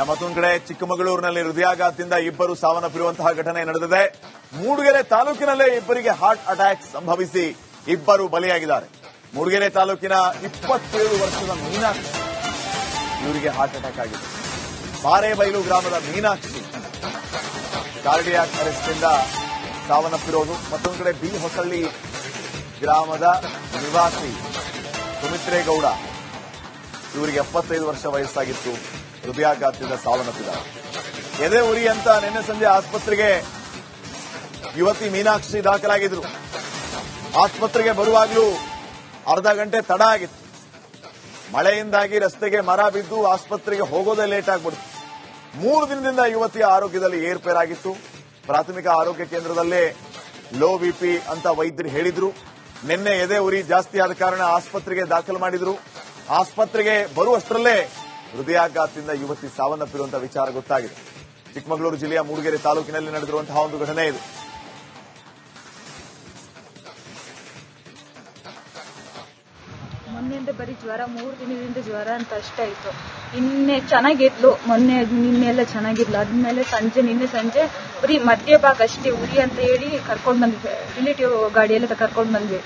ಮತ್ತೊಂದು ಕಡೆ ಚಿಕ್ಕಮಗಳೂರಿನಲ್ಲಿ ಹೃದಯಾಘಾತದಿಂದ ಇಬ್ಬರು ಸಾವನ್ನಪ್ಪಿರುವಂತಹ ಘಟನೆ ನಡೆದಿದೆ. ಮೂಡಿಗೆರೆ ತಾಲೂಕಿನಲ್ಲೇ ಇಬ್ಬರಿಗೆ ಹಾರ್ಟ್ ಅಟ್ಯಾಕ್ ಸಂಭವಿಸಿ ಇಬ್ಬರು ಬಲಿಯಾಗಿದ್ದಾರೆ. ಮೂಡಿಗೆರೆ ತಾಲೂಕಿನ 27 ವರ್ಷದ ಮೀನಾಕ್ಷಿ ಇವರಿಗೆ ಹಾರ್ಟ್ ಅಟ್ಯಾಕ್ ಆಗಿದೆ. ಪಾರೇಬೈಲು ಗ್ರಾಮದ ಮೀನಾಕ್ಷಿ ಕಾರ್ಡಿಯಾಕ್ ಅರೆಸ್ಟ್ನಿಂದ ಸಾವನ್ನಪ್ಪಿರೋದು. ಮತ್ತೊಂದು ಕಡೆ ಬಿ ಹೊಸಳ್ಳಿ ಗ್ರಾಮದ ನಿವಾಸಿ ಸುಮಿತ್ರೇಗೌಡ ಇವರಿಗೆ 75 ವರ್ಷ ವಯಸ್ಸಾಗಿತ್ತು. ಹೃದಯಾಘಾತದಿಂದ ಸಾವನ್ನಪ್ಪಿದ್ದಾರೆ. ಎದೆ ಉರಿ ಅಂತ ನಿನ್ನೆ ಸಂಜೆ ಆಸ್ಪತ್ರೆಗೆ ಯುವತಿ ಮೀನಾಕ್ಷಿ ದಾಖಲಾಗಿದ್ರು. ಆಸ್ಪತ್ರೆಗೆ ಬರುವಾಗಲೂ ಅರ್ಧ ಗಂಟೆ ತಡ ಆಗಿತ್ತು. ಮಳೆಯಿಂದಾಗಿ ರಸ್ತೆಗೆ ಮರ ಬಿದ್ದು ಆಸ್ಪತ್ರೆಗೆ ಹೋಗೋದೇ ಲೇಟ್ ಆಗ್ಬಿಡ್ತು. 3 ದಿನದಿಂದ ಯುವತಿಯ ಆರೋಗ್ಯದಲ್ಲಿ ಏರ್ಪೇರಾಗಿತ್ತು. ಪ್ರಾಥಮಿಕ ಆರೋಗ್ಯ ಕೇಂದ್ರದಲ್ಲೇ ಲೋ ಬಿಪಿ ಅಂತ ವೈದ್ಯರು ಹೇಳಿದ್ರು. ನಿನ್ನೆ ಎದೆ ಉರಿ ಜಾಸ್ತಿ ಆದ ಕಾರಣ ಆಸ್ಪತ್ರೆಗೆ ದಾಖಲು ಮಾಡಿದ್ರು. ಆಸ್ಪತ್ರೆಗೆ ಬರುವಷ್ಟರಲ್ಲೇ ಹೃದಯಾಘಾತದಿಂದ ಯುವತಿ ಸಾವನ್ನಪ್ಪಿರುವಂತಹ ವಿಚಾರ ಗೊತ್ತಾಗಿದೆ. ಚಿಕ್ಕಮಗಳೂರು ಜಿಲ್ಲೆಯ ಮೂಡಿಗೆರೆ ತಾಲೂಕಿನಲ್ಲಿ ನಡೆದಿರುವಂತಹ ಒಂದು ಘಟನೆ ಇದು. ಮೊನ್ನೆಯಿಂದ ಬರೀ ಜ್ವರ, 3 ದಿನದಿಂದ ಜ್ವರ ಅಂತ ಅಷ್ಟೇ ಆಯ್ತು. ನಿನ್ನೆ ಚೆನ್ನಾಗಿದ್ಲು, ನಿನ್ನೆಲ್ಲ ಚೆನ್ನಾಗಿದ್ಲು. ಆದ್ಮೇಲೆ ನಿನ್ನೆ ಸಂಜೆ ಬರೀ ಮಧ್ಯ ಭಾಗ ಅಷ್ಟೇ ಉರಿ ಅಂತ ಹೇಳಿ ಕರ್ಕೊಂಡ್ ಬಂದ್ವಿ. ರಿಲೇಟಿವ್ ಗಾಡಿಯೆಲ್ಲ ಕರ್ಕೊಂಡ್ ಬಂದ್ವಿ.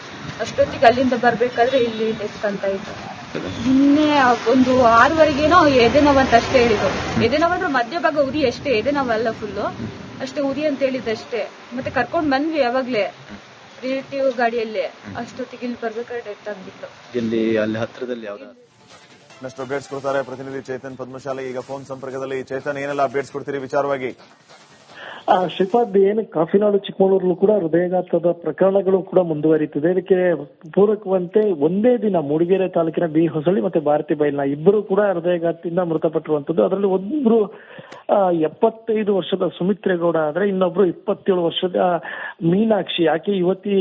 ಅಷ್ಟೊತ್ತಿಗೆ ಅಲ್ಲಿಂದ ಬರ್ಬೇಕಾದ್ರೆ ಇಲ್ಲಿ ಡೆತ್ ಅಂತ ಇತ್ತು. ನಿನ್ನೆ ಒಂದು 6ವರೆಗೇನೋ ಎದೆ ನೋವಂತ ಅಷ್ಟೇ ಹೇಳಿದ್ರು. ಎದೆ ನೋವಂದ್ರೆ ಮಧ್ಯ ಭಾಗ ಉರಿ ಅಷ್ಟೇ, ಎದೆ ನೋವಲ್ಲ ಫುಲ್ಲು ಅಷ್ಟೇ ಉರಿ ಅಂತ ಹೇಳಿದ್ದಷ್ಟೇ. ಮತ್ತೆ ಕರ್ಕೊಂಡ್ ಬಂದ್ವಿ ಯಾವಾಗ್ಲೇ ರಿಲೇಟಿವ್ ಗಾಡಿಯಲ್ಲಿ. ಅಷ್ಟೊತ್ತಿಗೆ ಇಲ್ಲಿ ಬರ್ಬೇಕಾದ್ರೆ ಡೆತ್ ಆಗ್ಬಿಟ್ಟು. ಅಲ್ಲಿ ಹತ್ರದಲ್ಲಿ ಇನ್ನಷ್ಟು ಅಪ್ಡೇಟ್ಸ್ ಕೊಡ್ತಾರೆ ಪ್ರತಿನಿಧಿ ಚೇತನ್ ಪದ್ಮಶಾಲಿ. ಈಗ ಫೋನ್ ಸಂಪರ್ಕದಲ್ಲಿ ಚೇತನ್, ಏನೆಲ್ಲ ಅಪ್ಡೇಟ್ಸ್ ಕೊಡ್ತೀರಿ ವಿಚಾರವಾಗಿ? ಶ್ರೀಪಾದ್, ಏನು ಕಾಫಿನಾಡು ಚಿಕ್ಕಮಗಳೂರಲ್ಲೂ ಕೂಡ ಹೃದಯಾಘಾತದ ಪ್ರಕರಣಗಳು ಕೂಡ ಮುಂದುವರಿಯುತ್ತಿದೆ. ಇದಕ್ಕೆ ಪೂರಕವಂತೆ ಒಂದೇ ದಿನ ಮೂಡಿಗೆರೆ ತಾಲೂಕಿನ ಬಿ ಹೊಸಳ್ಳಿ ಮತ್ತೆ ಭಾರತಿ ಬೈಲ್ನ ಇಬ್ಬರು ಕೂಡ ಹೃದಯಾಘಾತದಿಂದ ಮೃತಪಟ್ಟಿರುವಂತದ್ದು. ಅದರಲ್ಲಿ ಒಬ್ಬರು 75 ವರ್ಷದ ಸುಮಿತ್ರೇಗೌಡ ಆದ್ರೆ ಇನ್ನೊಬ್ರು 27 ವರ್ಷದ ಮೀನಾಕ್ಷಿ. ಆಕೆ ಯುವತಿ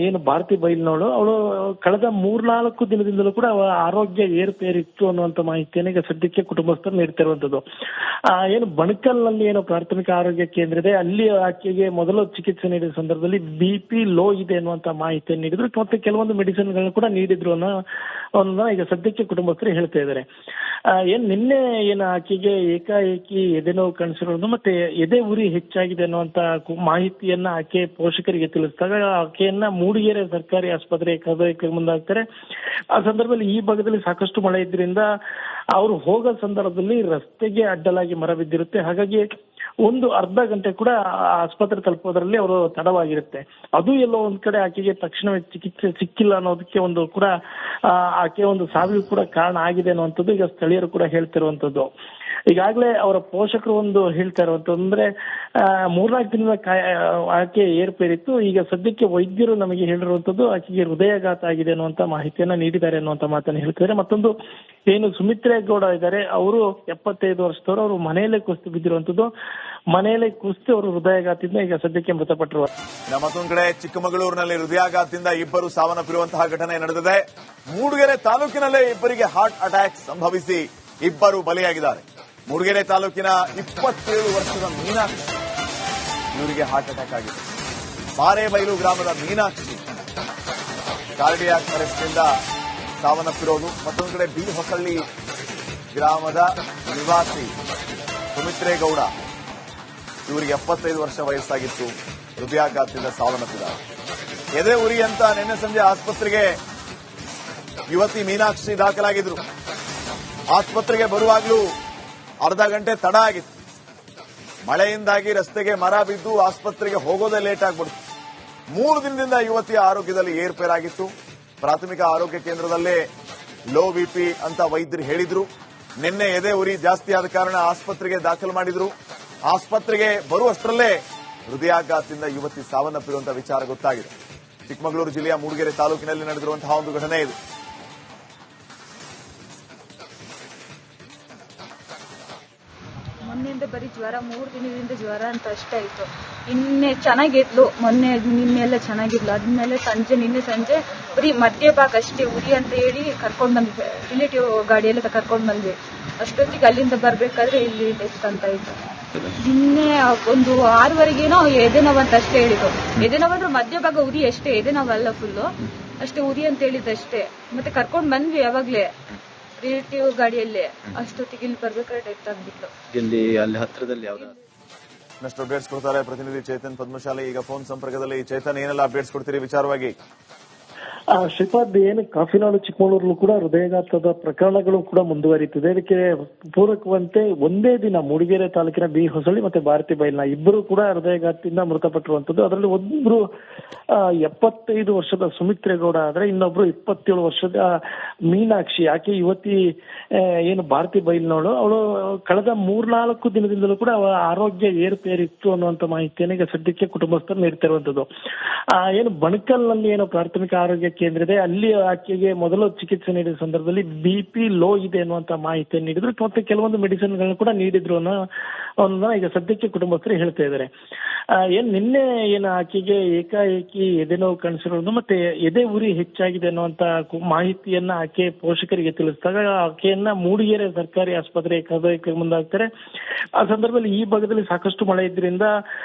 ಏನು ಭಾರತಿ ಬೈಲ್ನವಳು. ಅವಳು ಕಳೆದ 3-4 ದಿನದಿಂದಲೂ ಕೂಡ ಅವಳ ಆರೋಗ್ಯ ಏರುಪೇರಿತ್ತು ಅನ್ನುವಂತ ಮಾಹಿತಿಯನ್ನು ಈಗ ಸದ್ಯಕ್ಕೆ ಕುಟುಂಬಸ್ಥರು ನೀಡ್ತಿರುವಂತದ್ದು. ಏನು ಬಣಕಲ್ನಲ್ಲಿ ಏನು ಪ್ರಾಥಮಿಕ ಆರೋಗ್ಯ ಕೇಂದ್ರ ಇದೆ, ಅಲ್ಲಿ ಆಕೆಗೆ ಮೊದಲು ಚಿಕಿತ್ಸೆ ನೀಡಿದ ಸಂದರ್ಭದಲ್ಲಿ ಬಿಪಿ ಲೋ ಇದೆ ಅನ್ನುವಂತ ಮಾಹಿತಿಯನ್ನು ನೀಡಿದ್ರು. ಮತ್ತೆ ಕೆಲವೊಂದು ಮೆಡಿಸಿನ್ ಗಳನ್ನ ಕೂಡ ನೀಡಿದ್ರು ಅನ್ನೋ ಈಗ ಸದ್ಯಕ್ಕೆ ಕುಟುಂಬಸ್ಥರು ಹೇಳ್ತಾ ಇದ್ದಾರೆ. ನಿನ್ನೆ ಆಕೆಗೆ ಏಕಾಏಕಿ ಎದೆ ನೋವು ಕಾಣಿಸಿರೋದು ಮತ್ತೆ ಎದೆ ಉರಿ ಹೆಚ್ಚಾಗಿದೆ ಅನ್ನುವಂತ ಮಾಹಿತಿಯನ್ನ ಆಕೆ ಪೋಷಕರಿಗೆ ತಿಳಿಸಿದಾಗ ಆಕೆಯನ್ನ ಮೂಡಿಗೆರೆ ಸರ್ಕಾರಿ ಆಸ್ಪತ್ರೆಗೆ ಕರೆದೊಯ್ಯಕ್ಕೆ ಮುಂದಾಗ್ತಾರೆ. ಆ ಸಂದರ್ಭದಲ್ಲಿ ಈ ಭಾಗದಲ್ಲಿ ಸಾಕಷ್ಟು ಮಳೆ ಇದ್ರಿಂದ ಅವರು ಹೋಗೋ ಸಂದರ್ಭದಲ್ಲಿ ರಸ್ತೆಗೆ ಅಡ್ಡಲಾಗಿ ಮರ ಬಿದ್ದಿರುತ್ತೆ. ಹಾಗಾಗಿ ಒಂದು ಅರ್ಧ ಗಂಟೆ ಕೂಡ ಆಸ್ಪತ್ರೆ ತಲುಪೋದ್ರಲ್ಲಿ ಅವರು ತಡವಾಗಿರುತ್ತೆ. ಅದು ಎಲ್ಲೋ ಒಂದ್ ಕಡೆ ಆಕೆಗೆ ತಕ್ಷಣವೇ ಚಿಕಿತ್ಸೆ ಸಿಕ್ಕಿಲ್ಲ ಅನ್ನೋದಕ್ಕೆ ಒಂದು ಕೂಡ ಆಕೆ ಒಂದು ಸಾವಿಗೆ ಕೂಡ ಕಾರಣ ಆಗಿದೆ ಅನ್ನುವಂಥದ್ದು ಈಗ ಸ್ಥಳೀಯರು ಕೂಡ ಹೇಳ್ತಿರುವಂತದ್ದು. ಈಗಾಗಲೇ ಅವರ ಪೋಷಕರು ಒಂದು ಹೇಳ್ತಾ ಇರುವಂತದ್ದು ಅಂದ್ರೆ 3-4 ದಿನದ ಆಕೆ ಏರ್ಪೇರಿತ್ತು. ಈಗ ಸದ್ಯಕ್ಕೆ ವೈದ್ಯರು ನಮಗೆ ಹೇಳಿರುವಂತದ್ದು ಆಕೆಗೆ ಹೃದಯಾಘಾತ ಆಗಿದೆ ಅನ್ನುವಂತ ಮಾಹಿತಿಯನ್ನ ನೀಡಿದ್ದಾರೆ ಅನ್ನುವಂತ ಮಾತನ್ನು ಹೇಳ್ತಿದ್ದಾರೆ. ಮತ್ತೊಂದು ಏನು ಸುಮಿತ್ರೇಗೌಡ ಇದ್ದಾರೆ, ಅವರು 75 ವರ್ಷದವರು. ಅವರು ಮನೆಯಲ್ಲೇ ಕುಸ್ತು ಬಿದ್ದಿರುವಂತದ್ದು. ಮನೆಯಲ್ಲೇ ಕುಸ್ತು ಅವರು ಹೃದಯಾಘಾತದಿಂದ ಈಗ ಸದ್ಯಕ್ಕೆ ಮೃತಪಟ್ಟರು. ಮತ್ತೊಂದು ಕಡೆ ಚಿಕ್ಕಮಗಳೂರಿನಲ್ಲಿ ಹೃದಯಾಘಾತದಿಂದ ಇಬ್ಬರು ಸಾವನ್ನಪ್ಪಿರುವಂತಹ ಘಟನೆ ನಡೆದಿದೆ. ಮೂಡಿಗೆರೆ ತಾಲೂಕಿನಲ್ಲೇ ಇಬ್ಬರಿಗೆ ಹಾರ್ಟ್ ಅಟ್ಯಾಕ್ ಸಂಭವಿಸಿ ಇಬ್ಬರು ಬಲಿಯಾಗಿದ್ದಾರೆ. ಮೂಡಿಗೆರೆ ತಾಲೂಕಿನ 27 ವರ್ಷದ ಮೀನಾಕ್ಷಿ ಇವರಿಗೆ ಹಾರ್ಟ್ ಅಟ್ಯಾಕ್ ಆಗಿದೆ. ಪಾರೇಬೈಲು ಗ್ರಾಮದ ಮೀನಾಕ್ಷಿ ಕಾರ್ಡಿಯಾಕ್ ಅರೆಸ್ಟ್ನಿಂದ ಸಾವನ್ನಪ್ಪಿರೋದು. ಮತ್ತೊಂದು ಕಡೆ ಬಿ ಹೊಸಳ್ಳಿ ಗ್ರಾಮದ ನಿವಾಸಿ ಸುಮಿತ್ರೇಗೌಡ ಇವರಿಗೆ 75 ವರ್ಷ ವಯಸ್ಸಾಗಿತ್ತು. ಹೃದಯಾಘಾತದಿಂದ ಸಾವನ್ನಪ್ಪಿದ್ದಾರೆ. ಎದೆ ಉರಿ ಅಂತ ನಿನ್ನೆ ಸಂಜೆ ಆಸ್ಪತ್ರೆಗೆ ಯುವತಿ ಮೀನಾಕ್ಷಿ ದಾಖಲಾಗಿದ್ರು. ಆಸ್ಪತ್ರೆಗೆ ಬರುವಾಗಲೂ ಅರ್ಧ ಗಂಟೆ ತಡ ಆಗಿತ್ತು. ಮಳೆಯಿಂದಾಗಿ ರಸ್ತೆಗೆ ಮರ ಬಿದ್ದು ಆಸ್ಪತ್ರೆಗೆ ಹೋಗೋದೇ ಲೇಟ್ ಆಗ್ಬಿಡ್ತು. 3 ದಿನದಿಂದ ಯುವತಿಯ ಆರೋಗ್ಯದಲ್ಲಿ ಏರ್ಪೇರಾಗಿತ್ತು. ಪ್ರಾಥಮಿಕ ಆರೋಗ್ಯ ಕೇಂದ್ರದಲ್ಲೇ ಲೋ ಬಿಪಿ ಅಂತ ವೈದ್ಯರು ಹೇಳಿದ್ರು. ನಿನ್ನೆ ಎದೆ ಉರಿ ಜಾಸ್ತಿ ಆದ ಕಾರಣ ಆಸ್ಪತ್ರೆಗೆ ದಾಖಲು ಮಾಡಿದ್ರು. ಆಸ್ಪತ್ರೆಗೆ ಬರುವಷ್ಟರಲ್ಲೇ ಹೃದಯಾಘಾತದಿಂದ ಯುವತಿ ಸಾವನ್ನಪ್ಪಿರುವಂತಹ ವಿಚಾರ ಗೊತ್ತಾಗಿದೆ. ಚಿಕ್ಕಮಗಳೂರು ಜಿಲ್ಲೆಯ ಮೂಡಿಗೆರೆ ತಾಲೂಕಿನಲ್ಲಿ ನಡೆದಿರುವಂತಹ ಒಂದು ಘಟನೆ ಇದು. ಮೊನ್ನೆಯಿಂದ ಬರೀ ಜ್ವರ, 3 ದಿನದಿಂದ ಜ್ವರ ಅಂತ ಅಷ್ಟೇ ಆಯ್ತು. ನಿನ್ನೆ ಚೆನ್ನಾಗಿದ್ಲು, ನಿನ್ನೆಲ್ಲ ಚೆನ್ನಾಗಿದ್ಲು. ಆದ್ಮೇಲೆ ನಿನ್ನೆ ಸಂಜೆ ಬರೀ ಮಧ್ಯ ಭಾಗ ಅಷ್ಟೇ ಉರಿ ಅಂತ ಹೇಳಿ ಕರ್ಕೊಂಡ್ ಬಂದ್ವಿ. ರಿಲೇಟಿವ್ ಗಾಡಿಯೆಲ್ಲ ಕರ್ಕೊಂಡ್ ಬಂದ್ವಿ. ಅಷ್ಟೊತ್ತಿಗೆ ಅಲ್ಲಿಂದ ಬರ್ಬೇಕಾದ್ರೆ ಇಲ್ಲಿ ಡೆತ್ ಅಂತ ಇತ್ತು. ನಿನ್ನೆ ಒಂದು 6ವರೆಗೇನೋ ಎದೆ ನೋವಂತ ಅಷ್ಟೇ ಹೇಳಿದ್ರು. ಎದೆ ನೋವಂದ್ರೆ ಮಧ್ಯ ಭಾಗ ಉರಿ ಅಷ್ಟೇ, ಎದೆ ನೋವಲ್ಲ ಫುಲ್ಲು ಅಷ್ಟೇ ಉರಿ ಅಂತ ಹೇಳಿದ್ದಷ್ಟೇ. ಮತ್ತೆ ಕರ್ಕೊಂಡ್ ಬಂದ್ವಿ ಯಾವಾಗ್ಲೇ ರಿಲೇಟಿವ್ ಗಾಡಿಯಲ್ಲಿ ಅಷ್ಟೊತ್ತಿಗೆ ಇಲ್ಲಿ ಬರ್ಬೇಕಾದ್ರೆ ಡೆತ್ ಆಗ್ಬಿಟ್ಲು. ಇಲ್ಲಿ ಅಲ್ಲಿ ಹತ್ರದಲ್ಲಿ ಯಾವ್ದು ಇನ್ನಷ್ಟು ಅಪ್ಡೇಟ್ಸ್ ಕೊಡ್ತಾರೆ ಪ್ರತಿನಿಧಿ ಚೇತನ್ ಪದ್ಮಶಾಲಿ. ಈಗ ಫೋನ್ ಸಂಪರ್ಕದಲ್ಲಿ ಚೇತನ್, ಏನೆಲ್ಲ ಅಪ್ಡೇಟ್ಸ್ ಕೊಡ್ತೀರಿ ವಿಚಾರವಾಗಿ? ಶ್ರೀಪಾದ್, ಏನು ಕಾಫಿನಾಡು ಚಿಕ್ಕಮಗಳೂರಲ್ಲೂ ಕೂಡ ಹೃದಯಘಾತದ ಪ್ರಕರಣಗಳು ಕೂಡ ಮುಂದುವರಿಯುತ್ತಿದೆ. ಇದಕ್ಕೆ ಪೂರಕವಂತೆ ಒಂದೇ ದಿನ ಮೂಡಿಗೆರೆ ತಾಲೂಕಿನ ಬಿ ಹೊಸಳ್ಳಿ ಮತ್ತೆ ಭಾರತಿ ಬೈಲ್ನ ಇಬ್ಬರು ಕೂಡ ಹೃದಯಘಾತದಿಂದ ಮೃತಪಟ್ಟಿರುವಂತದ್ದು. ಅದರಲ್ಲಿ ಒಬ್ಬರು 75 ವರ್ಷದ ಸುಮಿತ್ರೇಗೌಡ ಆದ್ರೆ ಇನ್ನೊಬ್ರು 27 ವರ್ಷದ ಮೀನಾಕ್ಷಿ. ಆಕೆ ಯುವತಿ ಏನು ಭಾರತಿ ಬೈಲ್ನವಳು. ಅವಳು ಕಳೆದ 3-4 ದಿನದಿಂದಲೂ ಕೂಡ ಅವಳ ಆರೋಗ್ಯ ಏರುಪೇರಿತ್ತು ಅನ್ನುವಂತ ಮಾಹಿತಿಯನ್ನು ಈಗ ಸದ್ಯಕ್ಕೆ ಕುಟುಂಬಸ್ಥರು ನೀಡ್ತಿರುವಂತದ್ದು. ಏನು ಬಣಕಲ್ನಲ್ಲಿ ಏನು ಪ್ರಾಥಮಿಕ ಆರೋಗ್ಯ ಕೇಂದ್ರ ಇದೆ, ಅಲ್ಲಿ ಆಕೆಗೆ ಮೊದಲು ಚಿಕಿತ್ಸೆ ನೀಡಿದ ಸಂದರ್ಭದಲ್ಲಿ BP ಲೋ ಇದೆ ಅನ್ನುವಂತ ಮಾಹಿತಿಯನ್ನು ನೀಡಿದ್ರು. ಮತ್ತೆ ಕೆಲವೊಂದು ಮೆಡಿಸಿನ್ ಗಳನ್ನ ಕೂಡ ನೀಡಿದ್ರು ಅನ್ನೋದನ್ನ ಈಗ ಸದ್ಯಕ್ಕೆ ಕುಟುಂಬಸ್ಥರು ಹೇಳ್ತಾ ಇದ್ದಾರೆ. ನಿನ್ನೆ ಆಕೆಗೆ ಏಕಾಏಕಿ ಎದೆ ನೋವು ಕಾಣಿಸಿರೋದು ಮತ್ತೆ ಎದೆ ಉರಿ ಹೆಚ್ಚಾಗಿದೆ ಅನ್ನುವಂತ ಮಾಹಿತಿಯನ್ನ ಆಕೆ ಪೋಷಕರಿಗೆ ತಿಳಿಸಿದಾಗ ಆಕೆಯನ್ನ ಮೂಡಿಗೆರೆ ಸರ್ಕಾರಿ ಆಸ್ಪತ್ರೆಗೆ ಕರೆದೊಯ್ಯಕ್ಕೆ ಮುಂದಾಗ್ತಾರೆ. ಆ ಸಂದರ್ಭದಲ್ಲಿ ಈ ಭಾಗದಲ್ಲಿ ಸಾಕಷ್ಟು ಮಳೆ ಇದ್ರಿಂದ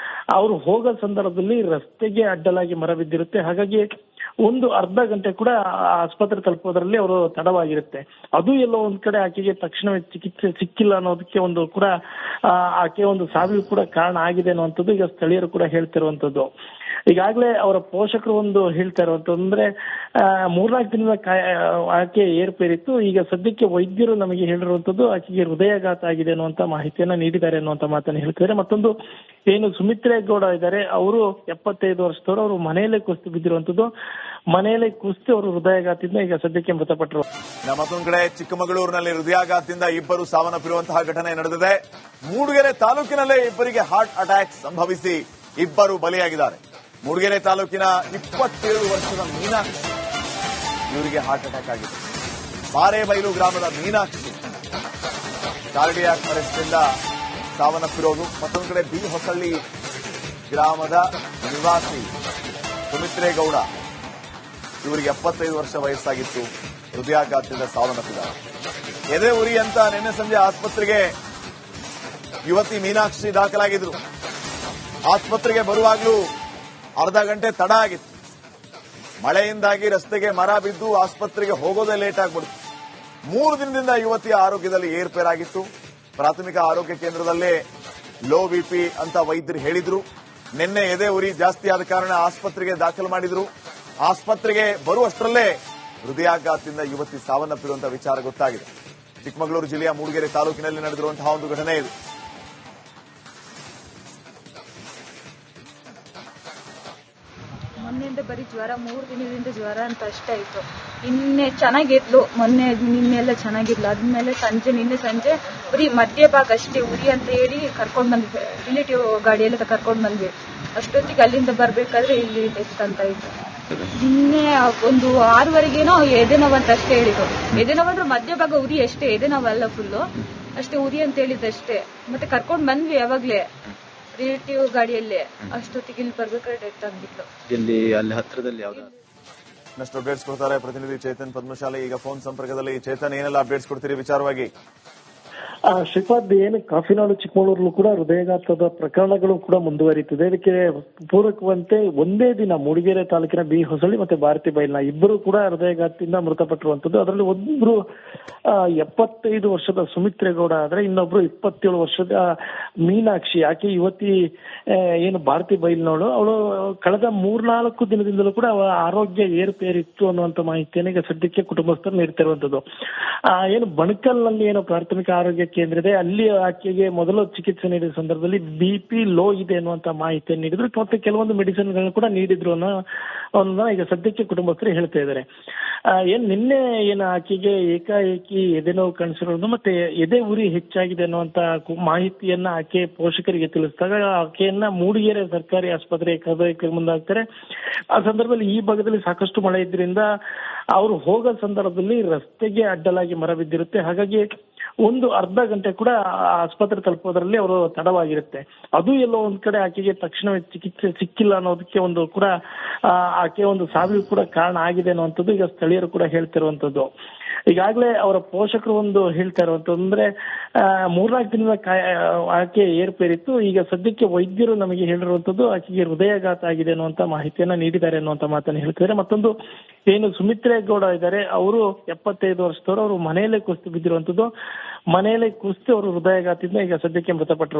ಅವರು ಹೋಗೋ ಸಂದರ್ಭದಲ್ಲಿ ರಸ್ತೆಗೆ ಅಡ್ಡಲಾಗಿ ಮರ ಬಿದ್ದಿರುತ್ತೆ. ಹಾಗಾಗಿ ಒಂದು ಅರ್ಧ ಗಂಟೆ ಕೂಡ ಆಸ್ಪತ್ರೆ ತಲುಪೋದ್ರಲ್ಲಿ ಅವರು ತಡವಾಗಿರುತ್ತೆ. ಅದು ಎಲ್ಲೋ ಒಂದ್ ಕಡೆ ಆಕೆಗೆ ತಕ್ಷಣವೇ ಚಿಕಿತ್ಸೆ ಸಿಕ್ಕಿಲ್ಲ ಅನ್ನೋದಕ್ಕೆ ಒಂದು ಕೂಡ ಆಕೆ ಒಂದು ಸಾವಿಗೆ ಕೂಡ ಕಾರಣ ಆಗಿದೆ ಅನ್ನುವಂಥದ್ದು ಈಗ ಸ್ಥಳೀಯರು ಕೂಡ ಹೇಳ್ತಿರುವಂತದ್ದು. ಈಗಾಗಲೇ ಅವರ ಪೋಷಕರು ಒಂದು ಹೇಳ್ತಾ ಇರುವಂತದ್ದು ಅಂದ್ರೆ 3-4 ದಿನದ ಆಕೆ ಏರ್ಪೇರಿತ್ತು. ಈಗ ಸದ್ಯಕ್ಕೆ ವೈದ್ಯರು ನಮಗೆ ಹೇಳಿರುವಂತದ್ದು ಆಕೆಗೆ ಹೃದಯಾಘಾತ ಆಗಿದೆ ಅನ್ನುವಂತ ಮಾಹಿತಿಯನ್ನ ನೀಡಿದ್ದಾರೆ ಅನ್ನುವಂತ ಮಾತನ್ನ ಹೇಳ್ತಿದ್ದಾರೆ. ಮತ್ತೊಂದು ಏನು ಸುಮಿತ್ರೇಗೌಡ ಇದ್ದಾರೆ, ಅವರು 75 ವರ್ಷದವರು. ಅವರು ಮನೆಯಲ್ಲೇ ಕುಸ್ತಿ ಬಿದ್ದಿರುವಂತದ್ದು. ಮನೆಯಲ್ಲೇ ಕುಸ್ತಿ ಅವರು ಹೃದಯಾಘಾತದಿಂದ ಈಗ ಸದ್ಯಕ್ಕೆ ಮೃತಪಟ್ಟರು. ಮತ್ತೊಂದು ಕಡೆ ಚಿಕ್ಕಮಗಳೂರಿನಲ್ಲಿ ಹೃದಯಾಘಾತದಿಂದ ಇಬ್ಬರು ಸಾವನ್ನಪ್ಪಿರುವಂತಹ ಘಟನೆ ನಡೆದಿದೆ. ಮೂಡಿಗೆರೆ ತಾಲೂಕಿನಲ್ಲೇ ಇಬ್ಬರಿಗೆ ಹಾರ್ಟ್ ಅಟ್ಯಾಕ್ ಸಂಭವಿಸಿ ಇಬ್ಬರು ಬಲಿಯಾಗಿದ್ದಾರೆ. ಮೂಡಿಗೆರೆ ತಾಲೂಕಿನ 27 ವರ್ಷದ ಮೀನಾಕ್ಷಿ, ಇವರಿಗೆ ಹಾರ್ಟ್ ಅಟ್ಯಾಕ್ ಆಗಿದೆ. ಬಾರೇಬೈಲು ಗ್ರಾಮದ ಮೀನಾಕ್ಷಿ ಕಾರ್ಡಿಯಾಕ್ ಅರೆಸ್ಟ್ನಿಂದ ಸಾವನ್ನಪ್ಪಿರೋದು. ಮತ್ತೊಂದು ಕಡೆ ಬಿ ಹೊಸಳ್ಳಿ ಗ್ರಾಮದ ನಿವಾಸಿ ಸುಮಿತ್ರೇಗೌಡ, ಇವರಿಗೆ 75 ವರ್ಷ ವಯಸ್ಸಾಗಿತ್ತು, ಹೃದಯಾಘಾತದಿಂದ ಸಾವನ್ನಪ್ಪಿದ್ದಾರೆ. ಎದೆ ಉರಿ ಅಂತ ನಿನ್ನೆ ಸಂಜೆ ಆಸ್ಪತ್ರೆಗೆ ಯುವತಿ ಮೀನಾಕ್ಷಿ ದಾಖಲಾಗಿದ್ರು. ಆಸ್ಪತ್ರೆಗೆ ಬರುವಾಗಲೂ ಅರ್ಧ ಗಂಟೆ ತಡ ಆಗಿತ್ತು. ಮಳೆಯಿಂದಾಗಿ ರಸ್ತೆಗೆ ಮರ ಬಿದ್ದು ಆಸ್ಪತ್ರೆಗೆ ಹೋಗೋದೇ ಲೇಟ್ ಆಗ್ಬಿಡ್ತು. 3 ದಿನದಿಂದ ಯುವತಿಯ ಆರೋಗ್ಯದಲ್ಲಿ ಏರ್ಪೇರಾಗಿತ್ತು. ಪ್ರಾಥಮಿಕ ಆರೋಗ್ಯ ಕೇಂದ್ರದಲ್ಲೇ ಲೋ BP ಅಂತ ವೈದ್ಯರು ಹೇಳಿದ್ರು. ನಿನ್ನೆ ಎದೆ ಉರಿ ಜಾಸ್ತಿ ಆದ ಕಾರಣ ಆಸ್ಪತ್ರೆಗೆ ದಾಖಲು ಮಾಡಿದ್ರು. ಆಸ್ಪತ್ರೆಗೆ ಬರುವಷ್ಟರಲ್ಲೇ ಹೃದಯಾಘಾತದಿಂದ ಯುವತಿ ಸಾವನ್ನಪ್ಪಿರುವಂತಹ ವಿಚಾರ ಗೊತ್ತಾಗಿದೆ. ಚಿಕ್ಕಮಗಳೂರು ಜಿಲ್ಲೆಯ ಮೂಡಿಗೆರೆ ತಾಲೂಕಿನಲ್ಲಿ ನಡೆದಿರುವಂತಹ ಒಂದು ಘಟನೆ ಇದು. ಮೊನ್ನೆಯಿಂದ ಬರೀ ಜ್ವರ, 3 ದಿನದಿಂದ ಜ್ವರ ಅಂತ ಅಷ್ಟೇ ಆಯ್ತು. ನಿನ್ನೆ ಚೆನ್ನಾಗಿದ್ಲು, ನಿನ್ನೆಲ್ಲ ಚೆನ್ನಾಗಿದ್ಲು. ಆದ್ಮೇಲೆ ನಿನ್ನೆ ಸಂಜೆ ಬರೀ ಮಧ್ಯಭಾಗ ಅಷ್ಟೇ ಉರಿ ಅಂತ ಹೇಳಿ ಕರ್ಕೊಂಡ್ ಬಂದ್ವಿ. ರಿಲೇಟಿವ್ ಗಾಡಿಯಲ್ಲಿ ಕರ್ಕೊಂಡ್ ಬಂದ್ವಿ. ಅಷ್ಟೊತ್ತಿಗೆ ಅಲ್ಲಿಂದ ಬರ್ಬೇಕಾದ್ರೆ ಇಲ್ಲಿ ಡೆತ್ ಅಂತ ಇತ್ತು. ನಿನ್ನೆ ಒಂದು 6:15 ಎದೆ ನೋವು ಅಂತ ಅಷ್ಟೇ ಹೇಳಿದ್ರು. ಎದೆ ನೋವು ಅಂದ್ರೆ ಮಧ್ಯಭಾಗ ಉರಿ ಅಷ್ಟೇ, ಎದೆ ನೋವಲ್ಲ ಫುಲ್ಲು ಅಷ್ಟೇ ಉರಿ ಅಂತ ಹೇಳಿದ್ದಷ್ಟೇ. ಮತ್ತೆ ಕರ್ಕೊಂಡ್ ಬಂದ್ವಿ ಯಾವಾಗ್ಲೇ ರಿಲೇಟಿವ್ ಗಾಡಿಯಲ್ಲಿ. ಅಷ್ಟೊತ್ತಿಗೆ ಇಲ್ಲಿ ಬರ್ಬೇಕಾದ್ರೆ ಡೆತ್ ಆಗ್ಬಿಟ್ಲು. ಇಲ್ಲಿ ಅಲ್ಲಿ ಹತ್ರದಲ್ಲಿ ಯಾವ್ದು ಇನ್ನಷ್ಟು ಅಪ್ಡೇಟ್ಸ್ ಕೊಡ್ತಾರೆ ಪ್ರತಿನಿಧಿ ಚೇತನ್ ಪದ್ಮಶಾಲಿ. ಈಗ ಫೋನ್ ಸಂಪರ್ಕದಲ್ಲಿ ಚೇತನ್, ಏನೆಲ್ಲ ಅಪ್ಡೇಟ್ಸ್ ಕೊಡ್ತೀರಿ ವಿಚಾರವಾಗಿ? ಶ್ರೀಪಾದ್, ಏನು ಕಾಫಿನಾಡು ಚಿಕ್ಕಮಗಳೂರಲ್ಲೂ ಕೂಡ ಹೃದಯಘಾತದ ಪ್ರಕರಣಗಳು ಕೂಡ ಮುಂದುವರಿಯುತ್ತಿದೆ. ಇದಕ್ಕೆ ಪೂರಕವಂತೆ ಒಂದೇ ದಿನ ಮೂಡಿಗೆರೆ ತಾಲೂಕಿನ ಬಿ ಹೊಸಳ್ಳಿ ಮತ್ತೆ ಭಾರತಿ ಬೈಲ್ನ ಇಬ್ಬರು ಕೂಡ ಹೃದಯಘಾತದಿಂದ ಮೃತಪಟ್ಟಿರುವಂತದ್ದು. ಅದರಲ್ಲಿ ಒಬ್ಬರು 75 ವರ್ಷದ ಸುಮಿತ್ರೇಗೌಡ ಆದ್ರೆ ಇನ್ನೊಬ್ರು 27 ವರ್ಷದ ಮೀನಾಕ್ಷಿ. ಆಕೆ ಯುವತಿ ಏನು ಭಾರತಿ ಬೈಲ್ನವಳು. ಅವಳು ಕಳೆದ 3-4 ದಿನದಿಂದಲೂ ಕೂಡ ಅವಳ ಆರೋಗ್ಯ ಏರುಪೇರಿತ್ತು ಅನ್ನುವಂತ ಮಾಹಿತಿಯನ್ನು ಈಗ ಸದ್ಯಕ್ಕೆ ಕುಟುಂಬಸ್ಥರು ನೀಡ್ತಿರುವಂತದ್ದು. ಏನು ಬಣಕಲ್ನಲ್ಲಿ ಏನು ಪ್ರಾಥಮಿಕ ಆರೋಗ್ಯ ಕೇಂದ್ರ ಇದೆ, ಅಲ್ಲಿ ಆಕೆಗೆ ಮೊದಲು ಚಿಕಿತ್ಸೆ ನೀಡಿದ ಸಂದರ್ಭದಲ್ಲಿ BP ಲೋ ಇದೆ ಅನ್ನುವಂತ ಮಾಹಿತಿಯನ್ನು ನೀಡಿದ್ರು. ಮತ್ತೆ ಕೆಲವೊಂದು ಮೆಡಿಸಿನ್ ಗಳನ್ನ ಕೂಡ ನೀಡಿದ್ರು ಅನ್ನೋದನ್ನ ಈಗ ಸದ್ಯಕ್ಕೆ ಕುಟುಂಬಸ್ಥರು ಹೇಳ್ತಾ ಇದ್ದಾರೆ. ನಿನ್ನೆ ಆಕೆಗೆ ಏಕಾಏಕಿ ಎದೆ ನೋವು ಕಾಣಿಸಿರೋದು ಮತ್ತೆ ಎದೆ ಉರಿ ಹೆಚ್ಚಾಗಿದೆ ಅನ್ನುವಂತ ಮಾಹಿತಿಯನ್ನ ಆಕೆ ಪೋಷಕರಿಗೆ ತಿಳಿಸಿದಾಗ ಆಕೆಯನ್ನ ಮೂಡಿಗೆರೆ ಸರ್ಕಾರಿ ಆಸ್ಪತ್ರೆಗೆ ಕರೆದೊಯ್ಯಕ್ಕೆ ಮುಂದಾಗ್ತಾರೆ. ಆ ಸಂದರ್ಭದಲ್ಲಿ ಈ ಭಾಗದಲ್ಲಿ ಸಾಕಷ್ಟು ಮಳೆ ಇದ್ರಿಂದ ಅವರು ಹೋಗೋ ಸಂದರ್ಭದಲ್ಲಿ ರಸ್ತೆಗೆ ಅಡ್ಡಲಾಗಿ ಮರ ಬಿದ್ದಿರುತ್ತೆ. ಹಾಗಾಗಿ ಒಂದು ಅರ್ಧ ಗಂಟೆ ಕೂಡ ಆಸ್ಪತ್ರೆ ತಲುಪೋದ್ರಲ್ಲಿ ಅವರು ತಡವಾಗಿರುತ್ತೆ. ಅದು ಎಲ್ಲೋ ಒಂದ್ ಕಡೆ ಆಕೆಗೆ ತಕ್ಷಣವೇ ಚಿಕಿತ್ಸೆ ಸಿಕ್ಕಿಲ್ಲ ಅನ್ನೋದಕ್ಕೆ ಒಂದು ಕೂಡ ಆಕೆ ಒಂದು ಸಾವಿಗೆ ಕೂಡ ಕಾರಣ ಆಗಿದೆ ಅನ್ನುವಂಥದ್ದು ಈಗ ಸ್ಥಳೀಯರು ಕೂಡ ಹೇಳ್ತಿರುವಂತದ್ದು. ಈಗಾಗಲೇ ಅವರ ಪೋಷಕರು ಒಂದು ಹೇಳ್ತಾ ಇರುವಂತಂದ್ರೆ 3-4 ದಿನದ ಆಕೆ ಏರ್ಪೇರಿತ್ತು. ಈಗ ಸದ್ಯಕ್ಕೆ ವೈದ್ಯರು ನಮಗೆ ಹೇಳಿರುವಂತದ್ದು ಆಕೆಗೆ ಹೃದಯಾಘಾತ ಆಗಿದೆ ಅನ್ನುವಂತ ಮಾಹಿತಿಯನ್ನ ನೀಡಿದ್ದಾರೆ ಅನ್ನುವಂತ ಮಾತನ್ನ ಹೇಳ್ತಿದ್ದಾರೆ. ಮತ್ತೊಂದು ಏನು ಸುಮಿತ್ರೇ ಗೌಡ ಇದ್ದಾರೆ, ಅವರು 75 ವರ್ಷದವರು, ಅವರು ಮನೆಯಲ್ಲೇ ಕುಸಿದು ಬಿದ್ದಿರುವಂತದ್ದು. ಮನೆಯಲ್ಲೇ ಕುಸಿದು ಅವರು ಹೃದಯಾಘಾತದಿಂದ ಈಗ ಸದ್ಯಕ್ಕೆ ಮೃತಪಟ್ಟರು.